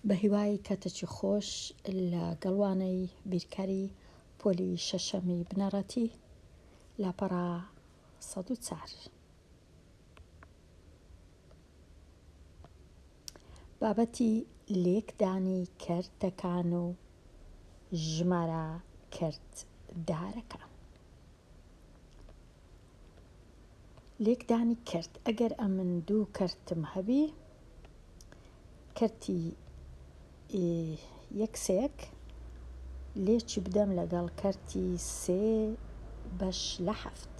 بە هیوای کاتێکی خۆش لە گەڵوانەی بیرکاری پۆلی شەشەمی بنەڕەتی لاپەڕا ١٠٤ بابەتی لێکدانی کەرتەکان و ژمارە کەرتدارەکان. لێکدانی کەرت ئەگەر ئەمن دوو کەرتم هەبی، کەرتی یەکسێک لێکی بدەم لەگەڵ کەرتی 3/7.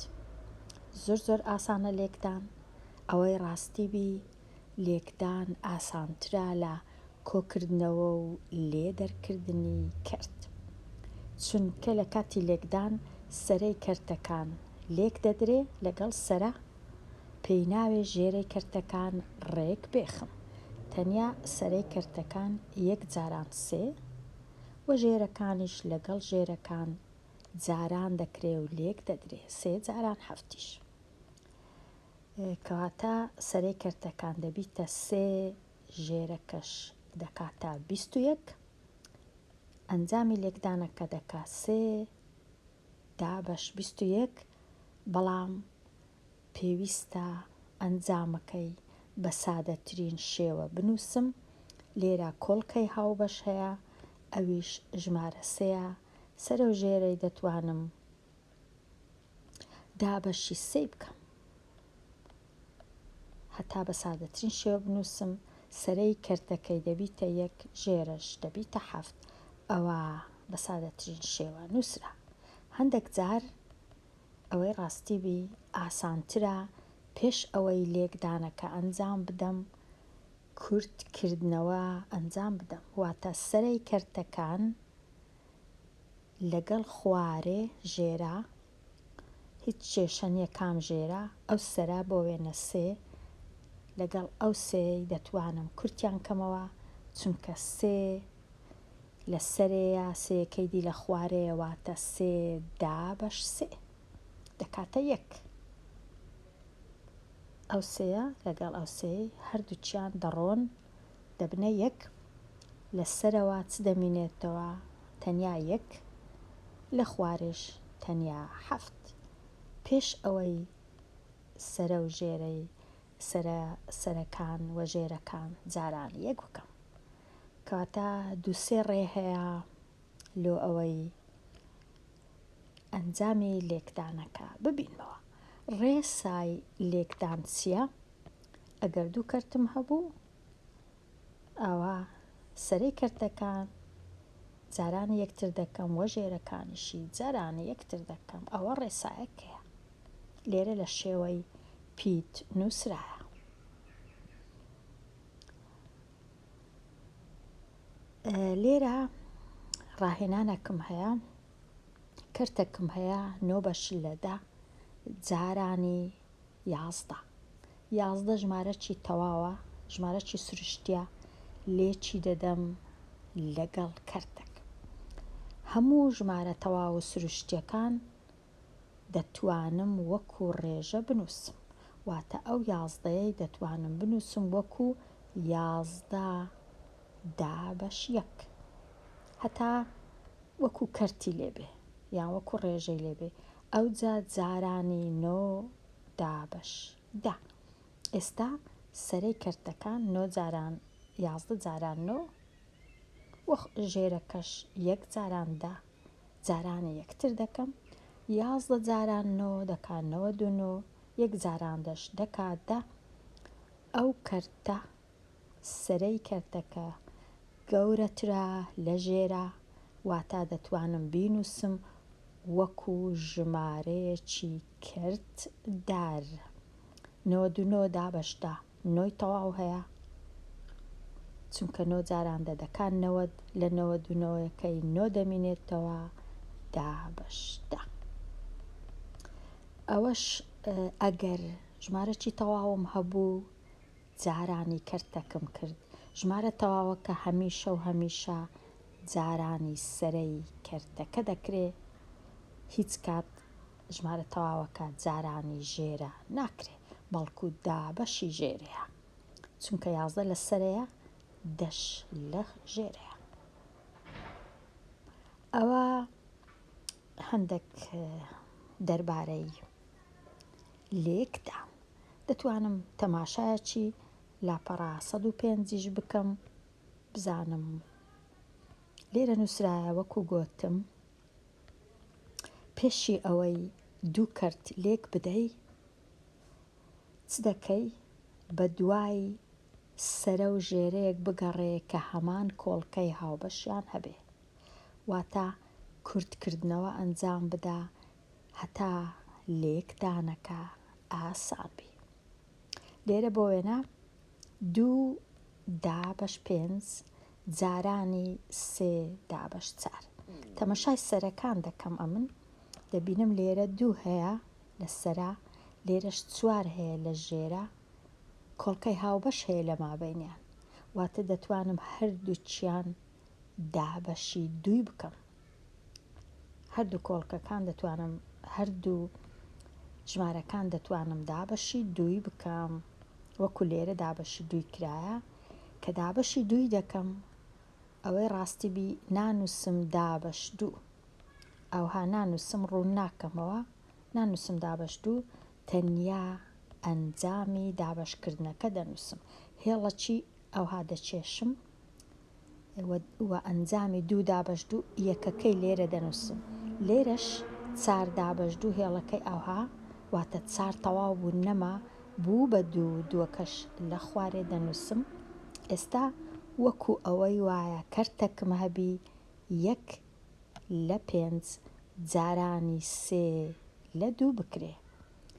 زۆر ئاسانە لێکدان، ئەوەی ڕاستی بی لێکدان ئاسانترا لە کۆکردنەوە و لێدەرکردنی کەرت، چونکە لە کاتی لێکدان سەرەی کەرتەکان لێک دەدرێ لەگەڵ سەرە، پێی ناوێ ژێرەی کەرتەکان ڕێک بێخم، تەنیا سەرەی کەرتەکان یەک جاران 3 و ژێرەکانیش لەگەڵ ژێرەکان جاران دەکرێ و لێک دەدرێ 3 جاران 7. کەواتە سەرەی کەرتەکان دەبیتە 3 ژێرەکەش دەکاتە 21. ئەنجامی لێکدانەکە دەکا 3/21، بەڵام پێویستە ئەنجامەکەی بە سادەترین شێوە بنووسم. لێرە کۆڵکەی هاوبەش هەیە، ئەویش ژمارە 3ە. سەرە و ژێرەی دەتوانم دابەشی 3 بکەم، هەتا بە سادەترین شێوە بنووسم. سەرەی کەرتەکەی دەبیتە 1، ژێرەش دەبیتە 7. ئەوە بە سادەترین شێوە نووسرا. هەندێک جار ئەوەی ڕاستی بی ئاسانترە پێش ئەوەی لێکدانەکە ئەنجام بدەم کورتکردنەوە ئەنجام بدەم، واتە سەرەی کەرتەکان لەگەڵ خوارێ ژێرە، هیچ کێشە نییە کام ژێرە، ئەو سەرە بۆ وێنە 3 لەگەڵ ئەو 3 دەتوانم کورتیان کەمەوە، چونکە 3 لە سەرەیە، 3یەکەی دی لە خوارەیە، واتە 3/3 دەکاتە 1. ئەو 3 لەگەڵ ئەو 3 هەردووچیان دەڕۆن دەبنە 1. لە سەرەوە چ دەمینێتەوە؟ تەنیا 1. لە خوارێش تەنیا 7. پێش ئەوەی سەرە و ژێرەی سەرەکان و ژێرەکان جاران 1 بکەم، کەواتە 2-3 ڕێ هەیە لۆ ئەوەی ئەنجامی لێکدانەکە ببینەوە. ڕێسای لێکدان چییە؟ ئەگەر دوو کەرتم هەبوو، ئەوە سەرەی کەرتەکان جارانی یەکتر دەکەم و ژێرەکانیشی جارانی یەکتر دەکەم. ئەوە ڕێسایەکەیە، لێرە لە شێوەی پیت نووسرایە. لێرە ڕاهێنانێکم هەیە، کەرتێکم هەیە 9/10 جارانی 11. 11 ژمارەکی تەواوە، ژمارەکی سروشتیە، لێکی دەدەم لەگەڵ کەرتێک. هەموو ژمارە تەواو و سروشتیەکان دەتوانم وەکو ڕێژە بنووسم، واتە ئەو 11ەی دەتوانم بنووسم وەکو 11/1، هەتا وەکو کەرتی لێبێ یان وەکو ڕێژەی لێبێ. ئەوجا جارانی 9/10. ئێستا سەرەی کەرتەکان 9 جاران 11 جاران 9 وەخ ژێرەکەش 1 جاران 10 جارانی یەکتر دەکەم. 11 جاران 9 دەکا 99، 1 جاران 10 دەکا 10. ئەو کەرتە سەرەی کەرتەکە گەورەترە لە ژێرە، واتە دەتوانم بینووسم وەکو ژمارەیەکی کەرتدار. 99/10 9 تەواو هەیە، چونکە 9 جاران 10 دەکا 90، لە 99ەکەی 9 دەمینێتەوە 10/10. ئەوەش ئەگەر ژمارەکی تەواوم هەبوو جارانی کەرتەکەم کرد. ژمارە تەواوەکە هەمیشە و هەمیشە جارانی سەرەی کەرتەکە دەکرێ، هیچ کات ژمارە تەواوەکە جارانی ژێرە ناکرێ، بەڵکو 10 بەشی ژێرەیە، چونکە 11 لە سەرەیە، دەش لە ژێرەیە. ئەوە هەندێک دەربارەی لێکدا. دەتوانم تەماشایەکی لاپەڕا 105ش بکەم بزانم لێرە نووسرایە وەکو گوتم پێشی ئەوەی دوو کەرت لێک بدەی چ دەکەی بە دوای سەرە و ژێرەیەک بگەڕێ کە هەمان کۆڵکەی هاوبەشیان هەبێ، واتە کورتکردنەوە ئەنجام بدە هەتا لێکدانەکە ئاسان بی. لێرە بۆ وێنە 2/5 جارانی 3/4. تەمەشای سەرەکان دەکەم ئەمن دەبینم لێرە 2 هەیە لە سەرا، لێرەش 4 هەیە لە ژێرە، کۆڵکەی هاوبەش هەیە لە مابینیان، واتە دەتوانم هەردووچیان دابەشی 2 بکەم. هەردوو کۆڵکەکان دەتوانم هەردوو ژمارەکان دەتوانم دابەشی 2 بکەم، وەکو لێرە دابەشی 2 کرایە کە دابەشی 2 دەکەم ئەوەی ڕاستی بی نانووسم دابەش 2، ئەوها نانووسم ڕوون ناکەمەوە، نانووسم دابەش 2، تەنیا ئەنجامی دابەشکردنەکە دەنووسم، هێڵەکی ئەوها دەچێشم و ئەنجامی 2/2 یەکەکەی لێرە دەنووسم، لێرەش 4/2 هێڵەکەی ئەوها، واتە 4 تەواو بوو نەما بوو بە 2، دووەکەش لە خوارێ دەنووسم. ئێستا وەکو ئەوەی وایە کەرتێکم هەبی 1/5 جارانی 3/2 بکرێ،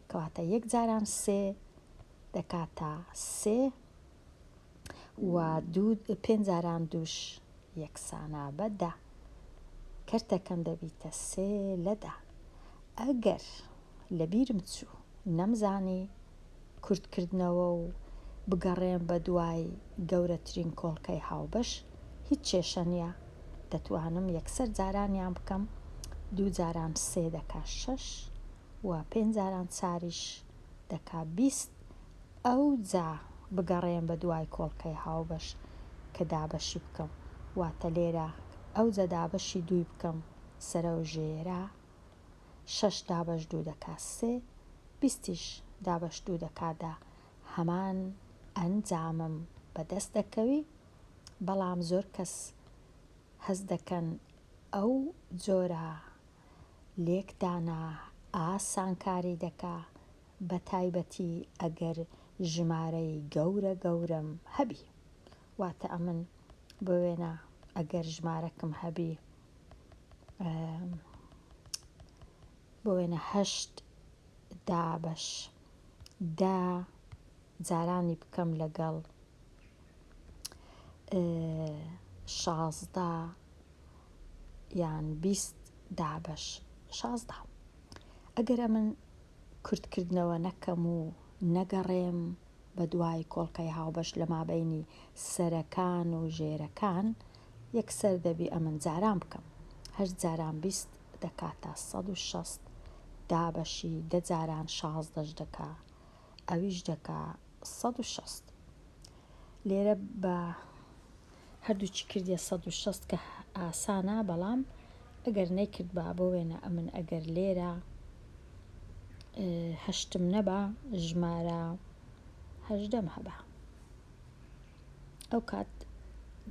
کەواتە 1 جاران 3 دەکاتە 3 و 5 جاران 2ش یەکسانە بە 10، کەرتەکەم دەبیتە 3/10. ئەگەر لەبیرم چوو نەمزانی کورتکردنەوە و بگەڕێم بە دوای گەورەترین کۆڵکەی هاوبەش، هیچ کێشە نییە، دەتوانم یەکسەر جارانیان بکەم، 2 جاران 3 دەکا 6 و 5 جاران 4ش دەکا 20، ئەو جا بگەڕێم بە دوای کۆڵکەی هاوبەش کە دابەشی بکەم، واتە لێرە ئەو جا دابەشی 2 بکەم سەرە و ژێرە، 6/2 دەکا 3، 20ش دابەش 2 دەکادا هەمان ئەنجامم بەدەست دەکەوی. بەڵام زۆر کەس هەست دەکەن ئەو جۆرە لێکدانە ئاسانکاری دەکا، بە تایبەتی ئەگەر ژمارەی گەورەم هەبی، واتە ئەمن بۆ وێنە ئەگەر ژمارەکەم هەبی بۆ وێنە 8/10 جارانی بکەم لەگەڵ 16 یان 20/16. ئەگەر ئەمن کورتکردنەوە نەکەم و نەگەڕێم بە دوای کۆڵکەی هاوبەش لە مابینی سەرەکان و ژێرەکان، یەکسەر دەبی ئەمن جاران بکەم، 8 جاران 20 دەکاتە 160، دابەشی 10 جاران 16ش دەکا، ئەویش دەکا 160. لێرە بە هەردووچی کردیە 160 کە ئاسانە، بەڵام ئەگەر نەیکرد بە بۆ وێنە ئەمن ئەگەر لێرە هەشتم نەبا ژمارە 18 هەبا، ئەو کات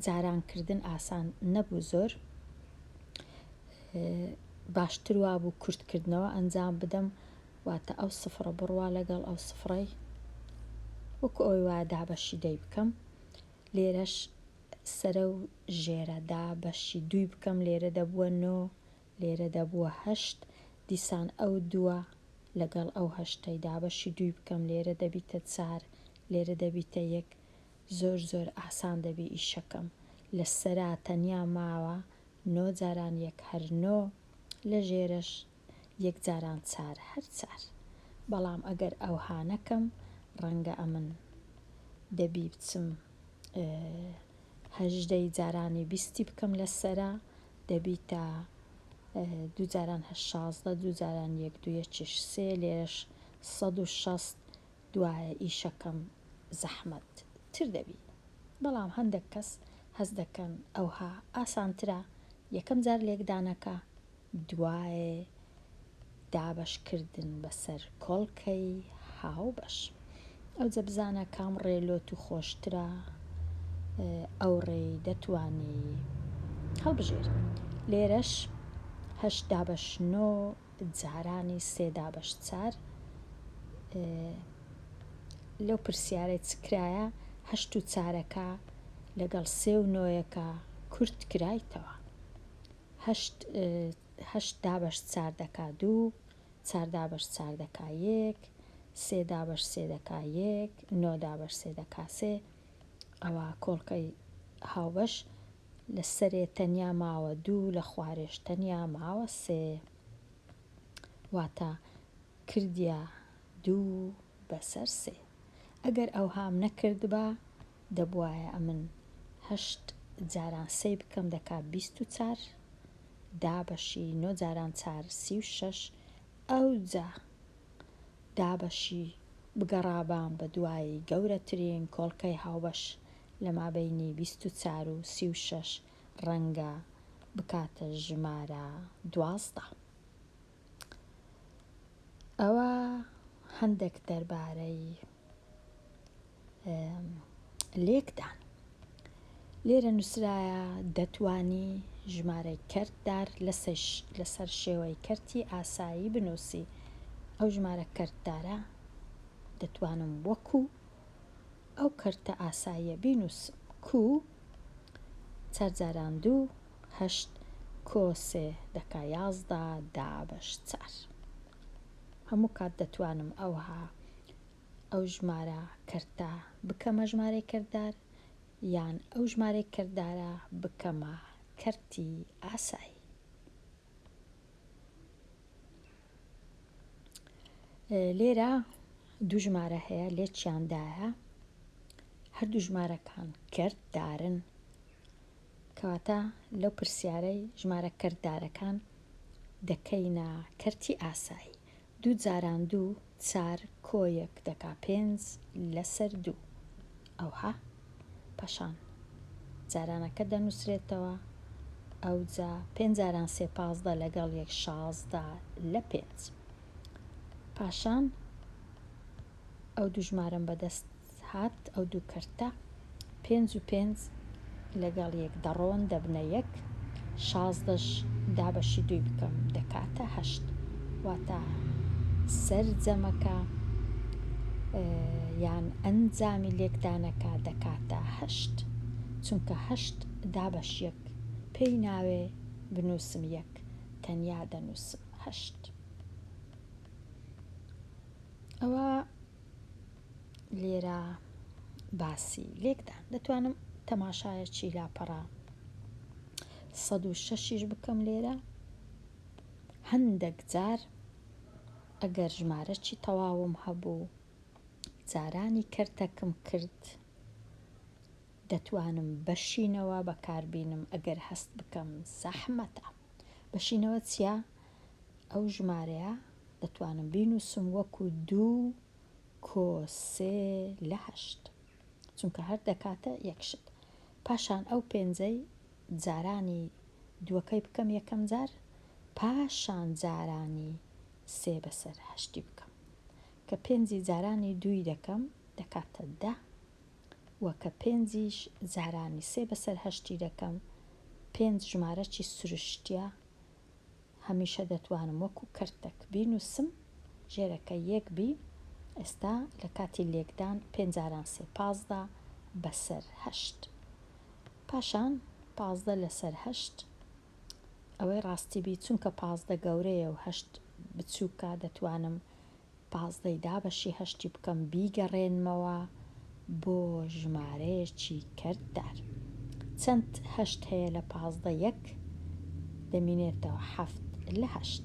جارانکردن ئاسان نەبوو، زۆر باشتر وابوو کورتکردنەوە ئەنجام بدەم، واتە ئەو سفرە بڕوا لەگەڵ ئەو سفرەی وەکو ئەوی وایە دابەشی 10 بکەم، لێرەش سەرە و ژێرە دابەشی 2 بکەم، لێرە دەبووە 9، لێرە دەبووە 8، دیسان ئەو 2 لەگەڵ ئەو 8ی دابەشی 2 بکەم، لێرە دەبیتە 4، لێرە دەبیتە 1، زۆر ئاسان دەبی ئیشەکەم. لە سەرا تەنیا ماوە 9 جاران 1 هەر 9، لە ژێرەش 1 جاران 4 هەر 4. بەڵام ئەگەر ئەوها نەکەم ڕەنگە ئەمن دەبی بچم 18 جارانی 20 بکەم لە سەرا، دەبیتە 2 جاران 16، 2 جاران 1 2 1 3، لێرەش 160، دوایە ئیشەکەم زەحمەت تر دەبی. بەڵام هەندێک کەس هەز دەکەن ئەوها ئاسانترە یەکەم جار لێکدانەکە دوایێ دابەشکردن بەسەر کۆڵکەی هاوبەش. ئەو جە بزانە کام ڕێلۆت و خۆشترە، ئەو ڕێی دەتوانی هەڵبژێر. لێرەش 8 دابەشنۆ جارانی 3 دابەش 4 لەو پرسیارەی چکرایە 8 و 4ەکە لەگەڵ 3 و 9ەکە کورت کرایتەوە. 8 دابەش 4 دەکا 2، 4 دابەش 4 دەکا 1، 3 دابەش 3 دەکا 1، 9 دابەش 3 دەکا 3. ئەوە کۆڵکەی هاوبەش لە سەرێ تەنیا ماوە 2، لە خوارێش تەنیا ماوە 3، واتە کردیا 2 بەسەر 3. ئەگەر ئەو هام نەکرد بە دەبوایە ئەمن 8 جاران 3 بکەم دەکا 24، دابەشی 9 جاران 4 36، ئەو جا دابەشی بگەڕابان بە دوایی گەورەترین کۆڵکەی هاوبەش لە مابەینی 24 و 36 ڕەنگە بکاتە ژمارە 12. ئەوە هەندێک دەربارەی لێکدان. لێرە نووسرایە دەتوانی ژمارەی کەرتدار لەسەر شێوەی کەرتی ئاسایی بنووسی. ئەو ژمارە کەرتدارە دەتوانم وەکو ئەو کەرتە ئاساییە بینووسم. کو 4 جاران 2 8 کۆ 3 دەکا 11 دابەش 4. هەموو کات دەتوانم ئەو ژمارە کەرتە بکەمە ژمارەی کەرتدار یان ئەو ژمارەی کەرتدارە بکەمە کەرتی ئاسایی. لێرە دوو ژمارە هەیە لێکیاندایە، هەردوو ژمارەکان کەرتدارن، کەواتە لەو پرسیارەی ژمارە کەرتدارەکان دەکەینە کەرتی ئاسایی. 2 جاران 2 4 کۆ 1 دەکا 5 لەسەر 2. ئەوها پاشان جارانەکە دەنووسرێتەوە، ئەو جا 5 جاران 3 15 لەگەڵ 1 16 لە 5. پاشان ئەو دوو ژمارەم بەدەست هات، ئەو دوو کەرتە 5 و 5 لەگەڵ 1 دەڕۆن دەبنە 1، 16 دابەشی 2 بکەم دەکاتە 8، واتە سەرجەمەکە یان ئەنجامی لێکدانەکە دەکاتە 8، چونکە 8 دابەش 1 پێی ناوێ بنووسم 1 تەنیا دەنووسم 8. ئەوە لێرە باسی لێکدان. دەتوانم تەماشایەکی لاپەڕە 106ش بکەم. لێرە هەندێک جار ئەگەر ژمارەی تەواوم هەبوو جارانی کەرتەکەم کرد دەتوانم بەشینەوە بەکاربینم. ئەگەر هەست بکەم زەحمەتە. بەشینەوە چییە؟ ئەو ژمارەیە دەتوانم بینووسم وەکو 2 کۆ 3 لە 8، چونکە هەر دەکاتە یەکشت. پاشان ئەو پێنجەی جارانی دووەکەی بکەم یەکەم جار، پاشان جارانی 3 بەسەر 8 بکەم، کە 5 جارانی 2 دەکەم دەکاتە 10، وەکە 5 جارانی 3 بەسەر 8 دەکەم 5 ژمارەی سروشتیە. هەمیشە دەتوانم وەکو کەرتێک بینووسم، ژێرەکە 1 بی. ئێستا لە کاتی لێکدان 5 جاران 3 15 بەسەر 8، پاشان 15 لەسەر 8 ئەوەی ڕاستی بی، چونکە 15 گەورەیە و 8 بچووکە، دەتوانم 15 دابەشی 8 بکەم بیگەڕێنمەوە بۆ ژمارەیەکی کەرتدار. چەند 8 هەیە لە 15؟ 1 دەمینێتەوە 7 لە 8،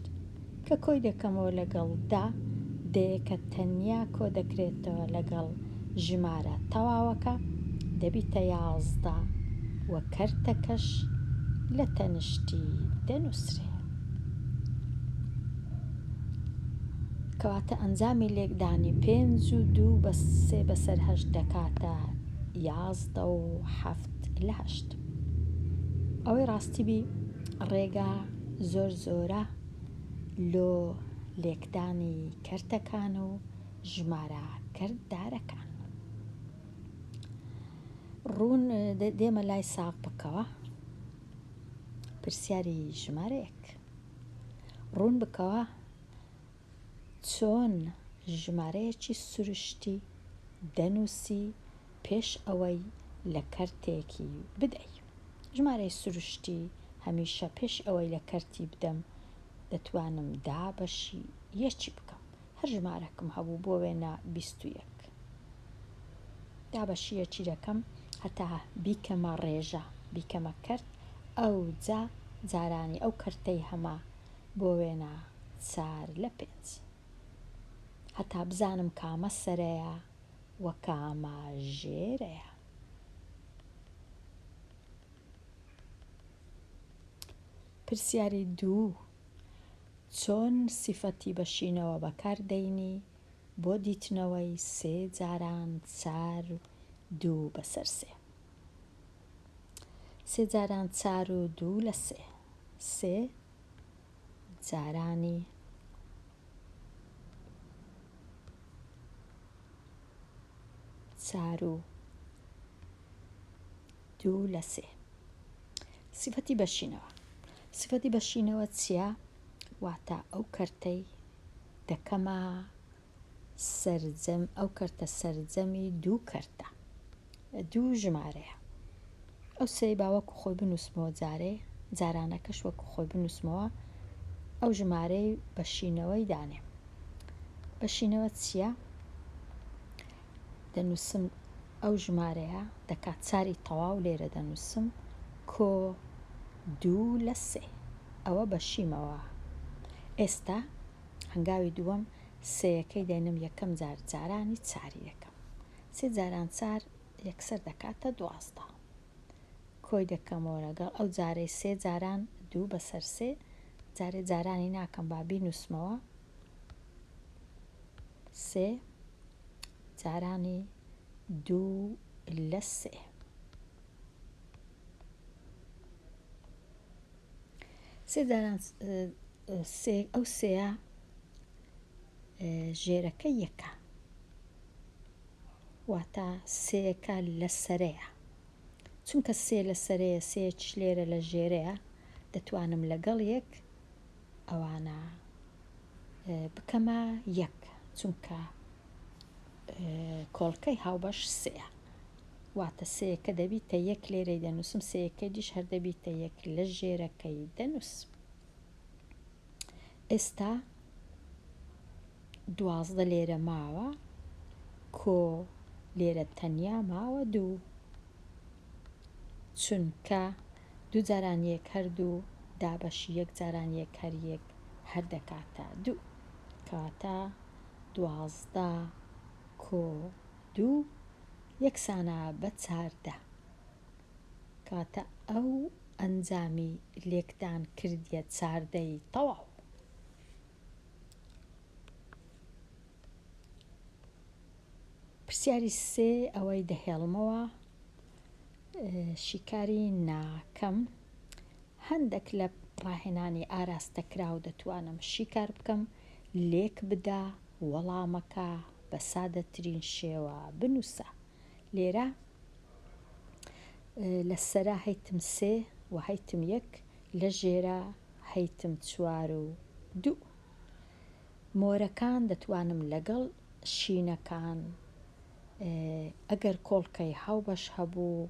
کە کۆی دەکەمەوە لەگەڵ 10 دەیەکە تەنیا کۆ دەکرێتەوە لەگەڵ ژمارە تەواوەکە دەبیتە 11 و کەرتەکەش لە تەنشتی دەنووسرێ. کەواتە ئەنجامی لێکدانی 5 و 2 بە 3 بەسەر 8 دەکاتە 11 و 7 ئەوەی ڕاستیبی ڕێگا زۆر زۆرە لۆ لێکدانی کەرتەکان و ژمارە کەرتدارەکان. ڕوون دێمە لای ساغ بکەوە. پرسیاری ژمارەیەک. ڕوون بکەوە چۆن ژمارەیەکی سروشتی دەنووسی پێش ئەوەی لە کەرتێکی بدەی. ژمارەی سروشتی هەمیشە پێش ئەوەی لە کەرتی بدەم دەتوانم دابەشی یەکی بکەم. هەر ژمارەکەم هەبوو بۆ وێنە 21. دابەشی یەکی دەکەم هەتا بیکەمە ڕێژە، بیکەمە کەرت، ئەو جارانی ئەو کەرتەی هەما بۆ وێنە 4/5 هەتا بزانم کامە سەرەیە وە کامە ژێرەیە. پرسیاری 2. چۆن سیفەتی بەشینەوە بەکاردەینی بۆ دیتنەوەی 3 جاران 4 و 2 بەسەر 3. 3 جاران 4 و 2 لە 3. 3 جارانی 4 و 2 لە 3. سیفەتی بەشینەوە. سیفەتی بەشینەوە چییە؟ واتە ئەو کەرتەی دەکەمە سەرجەم، ئەو کەرتە سەرجەمی 2 کەرتە، 2 ژمارەیە. ئەو سێی باوەکو خۆی بنووسمەوە جارانەکەش وەکو خۆی بنووسمەوە، ئەو ژمارەی بەشینەوەی دانێ. بەشینەوە چییە؟ دەنووسم ئەو ژمارەیە دەکات 4 تەواو لێرە دەنووسم کۆ 2 لە 3. ئەوە بەشیمەوە. ئێستا هەنگاوی دووەم سەیەکەی دێنم یەکەم جارانی 4 دەکەم. 3 جاران 4 یەکسەر دەکاتە 12. کۆی دەکەمەوە لەگەڵ ئەو جارەی 3 جاران 2 بەسەر 3. جارانی ناکەم با بینووسمەوە. 3 جارانی 2 لە 3. ئەو سێە ژێرەکە یەکە، واتە سێەکە لە سەرەیە. چونکە 3 لە سەرەیە، 3 لێرە لە ژێرەیە، دەتوانم لەگەڵ یەک ئەوانە بکەمە یەک، چونکە کۆڵکەی هاوبەش 3ە، واتە سێەکە دەبیتە یەک لێرەی دەنووسم، سێەکەی دیش هەر دەبیتە یەک لە ژێرەکەی دەنووسم. ئێستا 12 لێرە ماوە کۆ لێرە تەنیا ماوە 2، چونکە 2 جاران یەک هەردوو دابەشی 1 جاران یەک هەر یەک هەر دەکاتە 2، کەواتە 12 کۆ 2 یەکسانە بە 14، کەواتە ئەو ئەنجامی لێکدان کردیە 14ی تەواو. پرسیاری 3 ئەوەی دەهێڵمەوە شیکاری ناکەم. هەندێک لە ڕاهێنانی ئاراستەکراو دەتوانم شیکار بکەم، لێک بدا وەڵامەکە بە سادەترین شێوە بنووسە. لێرە لە سەرا هەیتم 3 و هەیتم 1، لە ژێرە هەیتم 4 و 2. مۆرەکان دەتوانم لەگەڵ شینەکان ئەگەر کۆڵکەی هاوبەش هەبوو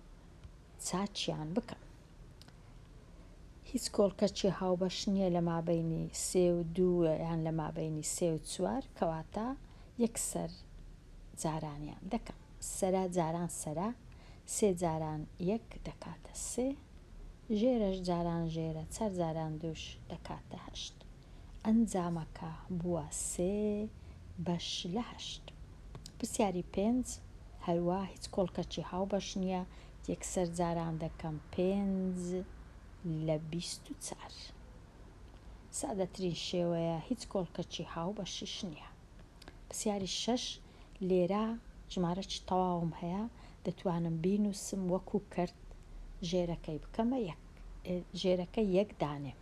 چاچیان بکەم. هیچ کۆڵکەچی هاوبەش نییە لە مابەینی 3 و 2 یان لە مابەینی 3 و 4، کەواتە یەکسەر جارانیان دەکەم. سەرا جاران سەرا 3 جاران 1 دەکاتە 3، ژێرەش جاران ژێرە 4 جاران 2 دەکاتە 8. ئەنجامەکە بووە 3 بەش لە 8. پرسیاری 5 هەروە هیچ کۆڵکەچی هاوبەش نییە، یەکسەر جاران دەکەم 5 لە 24. سادەترین شێوەیە، هیچ کۆڵکەچی هاوبەشیش نییە. پرسیاری 6 لێرە ژمارەی تەواوم هەیە دەتوانم بینووسم وەکو کرد ژێرەکەی بکەمە ژێرەکە یەک دانێ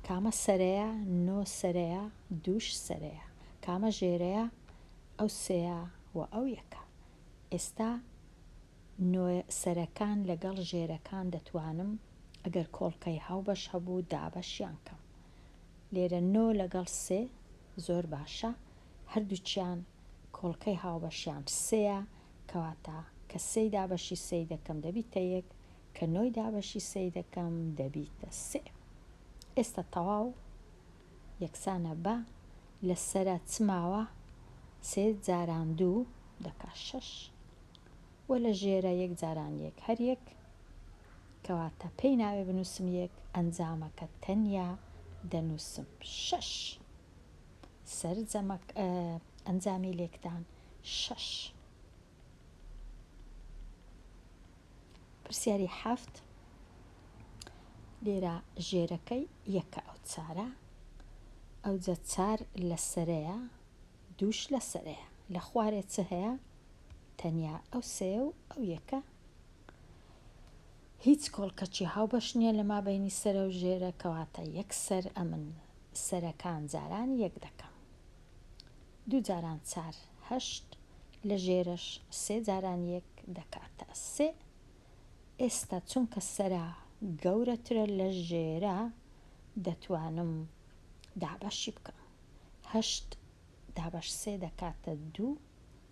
کامە سەرەیە نۆ سەرەیە دووش سەرەیە کامە ژێرەیە ئەو سەیە و ئەو یەکە ئێستا سەرەکان لەگەڵ ژێرەکان دەتوانم ئەگەر کۆڵکەی هاوبەش هەبوو دابەشیان کەم لێرە نۆ لەگەڵ سێ زۆر باشە هەردووچیان کۆڵکەی هاوبەشیان سەیە کەواتە کە سێی دابەشی سێی دەکەم دەبیتە یەک کە نۆی دابەشی سێی دەکەم دەبیتە سێ ئێستا تەواو یەکسانە بە لە سەرە چماوە سێ جاران دوو دەکا شەش وە لە ژێرە یەک جاران یەک هەر یەک کەواتە پێی ناوێ بنووسم یەک ئەنجامەکە تەنیا دەنووسم شەش ئەنجامی لێکدان شەش پرسیاری حەفت لێرە ژێرەکەی یەکە ئەو چارە ئەوجە چار لە سەرەیە دووش لە سەرەیە لە خوارێ چ هەیە تەنیا ئەو سێ و ئەو یەکە هیچ کۆڵکەچی هاوبەش نییە لە مابەینی سەرە و ژێرە کەواتە یەکسەر ئەمن سەرەکان جاران یەک دەکەم دوو جاران چار هەشت لە ژێرەش سێ جاران یەک دەکاتە سێ ئێستا چونکە سەرە گەورەترە لە ژێرە دەتوانم دابەشی بکەم هەشت دابەش سێ دەکاتە دوو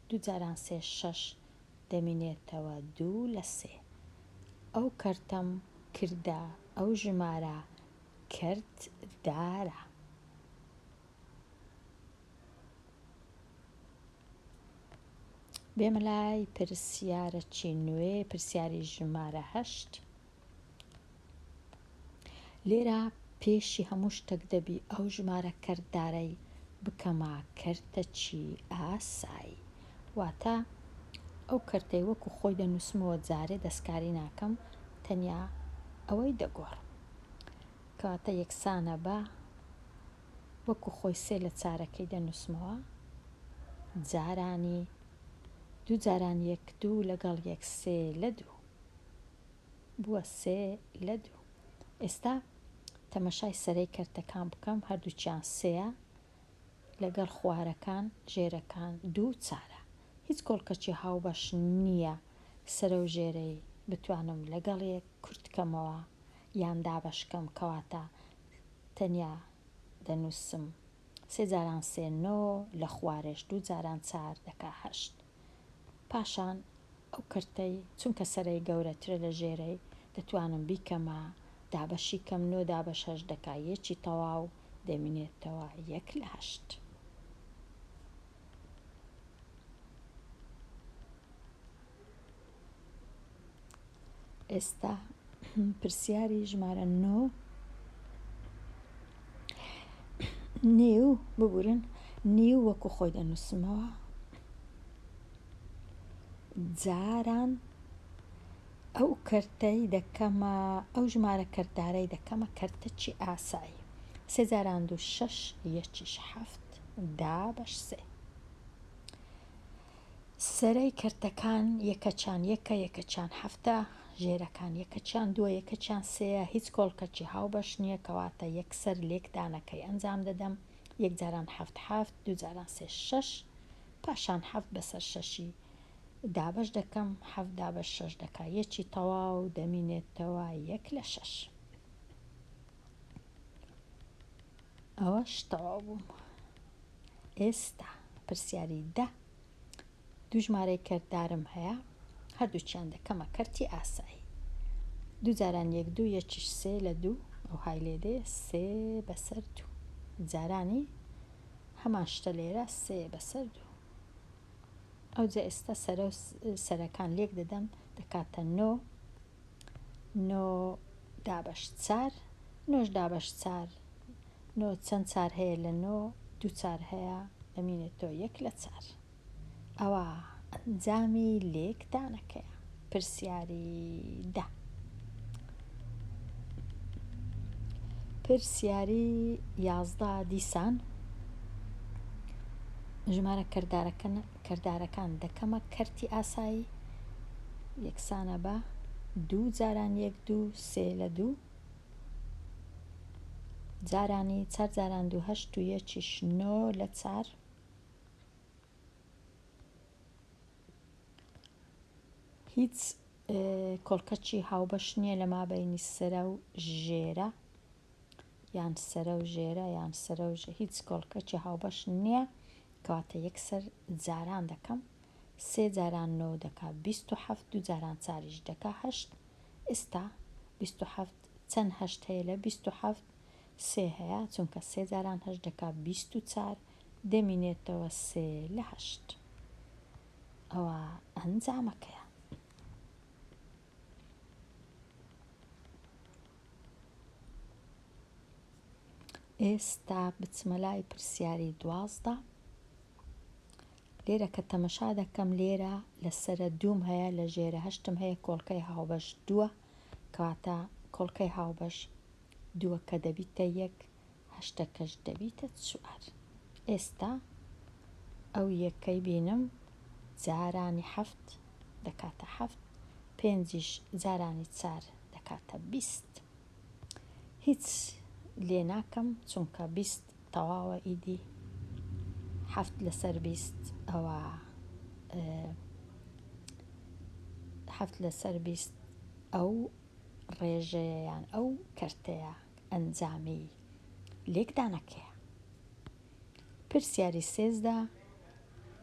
دوو جاران سێ شەش دەمینێتەوە دوو لە سێ ئەو کەرتەم کردە ئەو ژمارە کەرتدارە بێمە لای پرسیارەکی نوێ پرسیاری ژمارە هەشت لێرە پێشی هەموو شتێک دەبی ئەو ژمارە کەرتدارەی بکەمە کەرتەکی ئاسایی واتە ئەو کەرتەی وەکو خۆی دەنووسمەوە جارێ دەستکاری ناکەم تەنیا ئەوەی دەگۆڕم کەواتە یەکسانە بە وەکو خۆی سێ لە چارەکەی دەنووسمەوە جارانی دوو جاران یەک دوو لەگەڵ یەک سێ لە دوو بووە سێ لە دوو ئێستا تەمەشای سەرەی کەرتەکان بکەم هەردووچیان سێە لەگەڵ خوارەکان ژێرەکان دوو چارە هیچ کۆڵکەچی هاوبەش نییە سەرە و ژێرەی بتوانم لەگەڵ یەک کورتکەمەوە یان دابەشکەم کەواتە تەنیا دەنووسم سێ جاران سێ نۆ لە خوارێش دوو جاران چار دەکا هەشت پاشان ئەو کەرتەی چونکە سەرەی گەورەترە لە ژێرەی دەتوانم بیکەمە دابەشی کەم نۆ دابەش هەشت دەکا یەکی تەواو دەمینێتەوە یەک لە هەشت ئێستا پرسیاری ژمارە نۆ نیو ببورن نیو وەکو خۆی دەنووسمەوە جاران ئەو کەرتەی دەکەمە ئەو ژمارە کەرتدارەی دەکەمە کەرتەکی ئاسایی سێ جاران دوو شەش یەکیش حەفت دابەش سێ سەرەی کەرتەکان یەکەچان یەکە یەکەچان حەفتە ژێرەکان یەکەچان دووە یەکەچان سێە هیچ کۆڵکەچی هاوبەش نییە کەواتە یەکسەر لێکدانەکەی ئەنجام دەدەم یەک جاران حەفت حەفت دوو جاران سێ شەش پاشان حەفت بەسەر شەشی دابەش دەکەم حەفت دابەش شەش دەکا یەکی تەواو دەمینێتەوە یەک لە شەش ئەوەش تەواو بووم ئێستا پرسیاری دە دوو ژمارەی کەرتدارم هەیە هەردووچیان دەکەمە کەرتی ئاسایی دوو جاران یەک دوو یەکیش سێ لە دوو ئەو های لێدێ سێ بەسەر دوو جارانی هەمان شتە لێرە سێ بەسەر دوو ئەوجا ئێستا سەرەکان لێک دەدەم دەکاتە نۆ نۆ دابەش چار نۆش دابەش چار نۆ چەند چار هەیە لە نۆ دوو چار هەیە دەمینێتەوە یەک لە چار ئەوە ئەنجامی لێکدانەکەیە پرسیاری دە پرسیاری یازدە دیسان ژمارە کەردارەکان دەکەمە کەرتی ئاسایی یەکسانە بە 2 جاران 1 2 3 لە 2 جارانی 4 جاران 2 8 و 1 9 لە 4 هیچ کۆڵکەچی هاوبەش نییە لە مابەینی سرە و ژێرە یان سرە و ژێرە یان سرە و هیچ کۆڵکەچی هاوبەش نییە کەواتە یەکسەر جاران دەکەم 3 جاران 9 دەکا 27 2 جاران 4 دەکا 8 ئێستا 27 چەند هەشت هەیە لە 27 سێ هەیە چونکە 3 جاران 8 دەکا 24 دەمینێتەوە 3 لە 8 ئەوە ئەنجامەکەیە. ئێستا بچمە لای پرسیاری 12 لێرە کە تەمەشا دەکەم لێرە لەسرە دووم هەیە لە ژێرە هەشتم هەیە کۆڵکەی هاوبەش 2 کەواتە کۆڵکەی هاوبەش 2 کە دەبیتە 1 هەشتەکەش دەبیتە 4 ئێستا ئەو یەکەی بینم جارانی 7 دەکاتە 7 5 جارانی 4 دەکاتە 20 هیچ لێ ناکەم چونکە 20 تەواوە ئیدی 7 لەسەر 20 ئەوە 7 لەسەر 20 ئەو ڕێژەیەیان ئەو کەرتەیە ئەنجامی لێکدانەکەیە. پرسیاری 13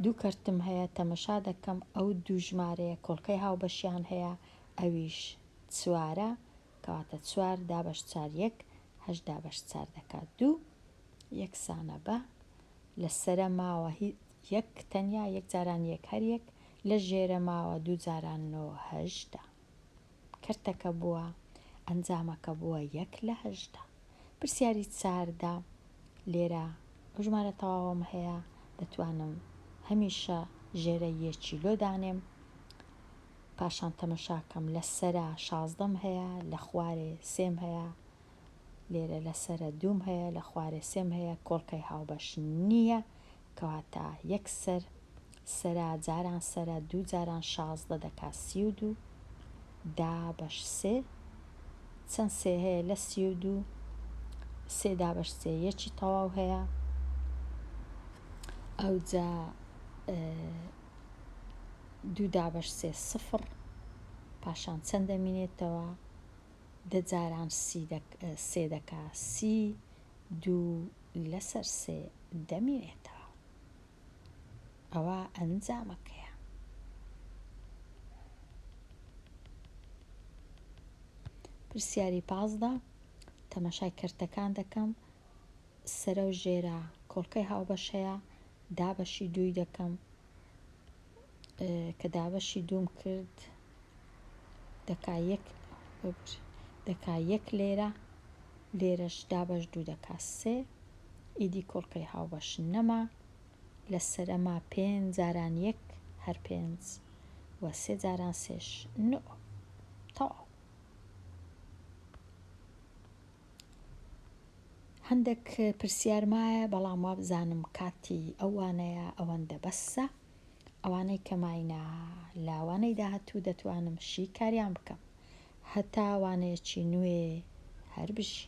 دوو کەرتم هەیە تەمەشا دەکەم ئەو دوو ژمارەیە کۆڵکەی هاوبەشیان هەیە ئەویش 4 کەواتە 4 دابەش 4 1 8 دابەش 4 دەکات 2 یەکسانە بە لەسرە ماوە یەک تەنیا 1 جاران 1 هەر 1 لە ژێرە ماوە 2 جاران 9 هەژدە کەرتەکە بووە ئەنجامەکە بووە 1 لە 8 پرسیاری 14 لێرە ئەو ژمارە تەواوم هەیە دەتوانم هەمیشە ژێرە 1 لۆ دانێم پاشان تەمەشاکەم لەسرە 16 هەیە لە خوارێ 3 هەیە لێرە لەسرە 2 هەیە لە خوارێ 3 هەیە کۆڵکەی هاوبەش نییە کەواتە یەکسەر سەرا جاران سەرە 2 جاران 16 دەکا 32 دابەش 3 چەند سێ هەیە لە 32 3 دابەش 3 یەکی تەواو هەیە ئەوجا 2 دابەش 3 0 پاشان چەند دەمینێتەوە 10 جاران 3 دەکا 30 2 لەسەر 3 دەمینێتەوە ئەوە ئەنجامەکەیە. پرسیاری 15 تەمەشای کەرتەکان دەکەم سرە و ژێرە کۆڵکەی هاوبەش هەیە دابەشی 2 دەکەم کە دابەشی 2 کرد دەکا 1 لێرە لێرەش دابەش 2 دەکا 3 ئیدی کۆڵکەی هاوبەش نەما لەسەرەما 5 جاران 1 هەر 5 و 3 جاران 3 9 تەواو. هەندێک پرسیارمایە بەڵام وا بزانم کاتی ئەوانەیە ئەوەندە بەسە ئەوانەی کەماینە لاوانەی داهاتوو دەتوانم شی کاریان بکەم هەتا وانەیەکی نوێ هەر بژی.